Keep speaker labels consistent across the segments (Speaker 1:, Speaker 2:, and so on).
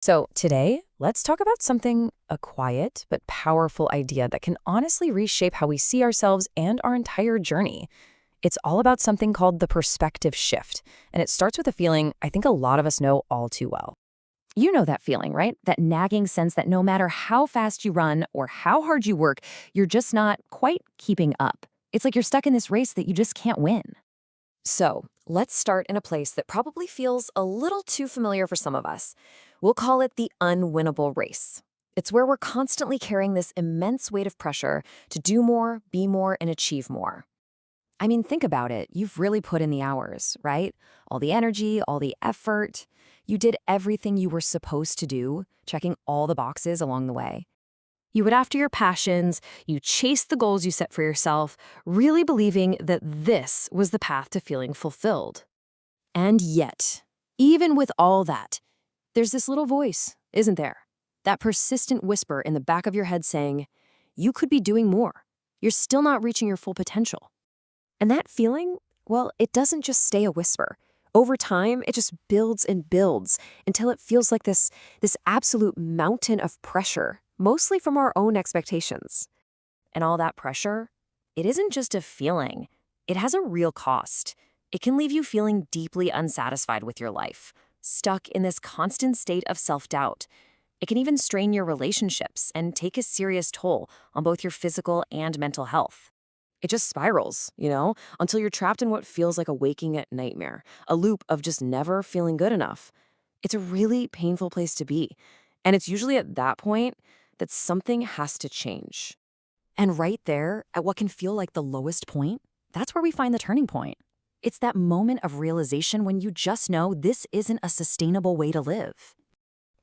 Speaker 1: So, today, let's talk about a quiet but powerful idea that can honestly reshape how we see ourselves and our entire journey. It's all about something called the perspective shift, and it starts with a feeling I think a lot of us know all too well. You know that feeling, right? That nagging sense that no matter how fast you run or how hard you work, you're just not quite keeping up. It's like you're stuck in this race that you just can't win. So, let's start in a place that probably feels a little too familiar for some of us. We'll call it the unwinnable race. It's where we're constantly carrying this immense weight of pressure to do more, be more, and achieve more. I mean, think about it. You've really put in the hours, right? All the energy, all the effort. You did everything you were supposed to do, checking all the boxes along the way. You went after your passions, you chased the goals you set for yourself, really believing that this was the path to feeling fulfilled. And yet, even with all that, there's this little voice, isn't there? That persistent whisper in the back of your head saying, you could be doing more. You're still not reaching your full potential. And that feeling, well, it doesn't just stay a whisper. Over time, it just builds and builds until it feels like this absolute mountain of pressure, mostly from our own expectations. And all that pressure, it isn't just a feeling. It has a real cost. It can leave you feeling deeply unsatisfied with your life, stuck in this constant state of self-doubt. It can even strain your relationships and take a serious toll on both your physical and mental health. It just spirals, until you're trapped in what feels like a waking at nightmare, a loop of just never feeling good enough. It's a really painful place to be. And it's usually at that point that something has to change. And right there, at what can feel like the lowest point, that's where we find the turning point. It's that moment of realization when you just know this isn't a sustainable way to live.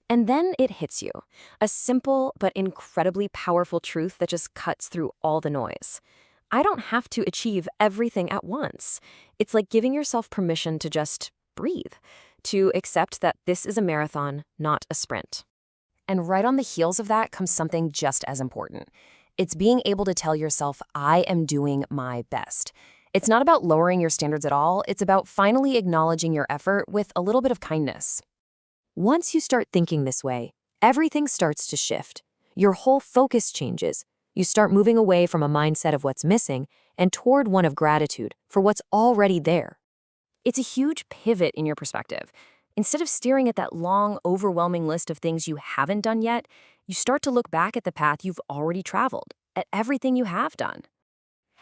Speaker 1: And then it hits you, a simple but incredibly powerful truth that just cuts through all the noise. I don't have to achieve everything at once. It's like giving yourself permission to just breathe, to accept that this is a marathon, not a sprint. And right on the heels of that comes something just as important. It's being able to tell yourself, I am doing my best. It's not about lowering your standards at all. It's about finally acknowledging your effort with a little bit of kindness. Once you start thinking this way, everything starts to shift. Your whole focus changes. You start moving away from a mindset of what's missing and toward one of gratitude for what's already there. It's a huge pivot in your perspective. Instead of staring at that long, overwhelming list of things you haven't done yet, you start to look back at the path you've already traveled, at everything you have done.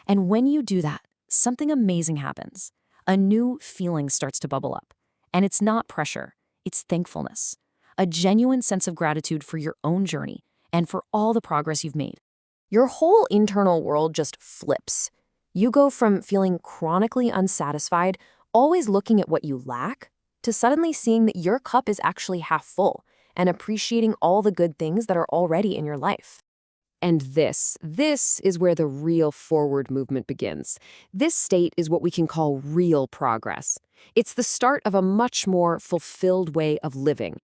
Speaker 1: And when you do that, something amazing happens. A new feeling starts to bubble up. And it's not pressure, it's thankfulness. A genuine sense of gratitude for your own journey and for all the progress you've made. Your whole internal world just flips. You go from feeling chronically unsatisfied, always looking at what you lack, to suddenly seeing that your cup is actually half full and appreciating all the good things that are already in your life. And this is where the real forward movement begins. This state is what we can call real progress. It's the start of a much more fulfilled way of living.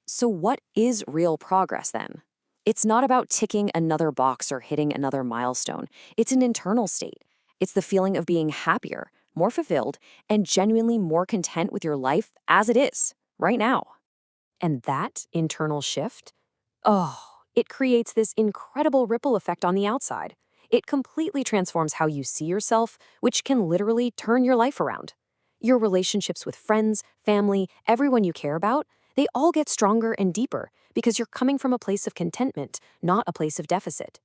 Speaker 1: So what is real progress then? It's not about ticking another box or hitting another milestone. It's an internal state. It's the feeling of being happier, more fulfilled, and genuinely more content with your life as it is, right now. And that internal shift, it creates this incredible ripple effect on the outside. It completely transforms how you see yourself, which can literally turn your life around. Your relationships with friends, family, everyone you care about, they all get stronger and deeper because you're coming from a place of contentment, not a place of deficit.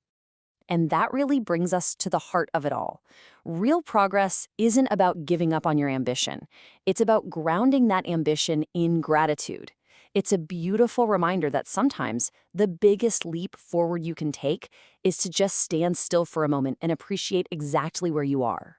Speaker 1: And that really brings us to the heart of it all. Real progress isn't about giving up on your ambition. It's about grounding that ambition in gratitude. It's a beautiful reminder that sometimes the biggest leap forward you can take is to just stand still for a moment and appreciate exactly where you are.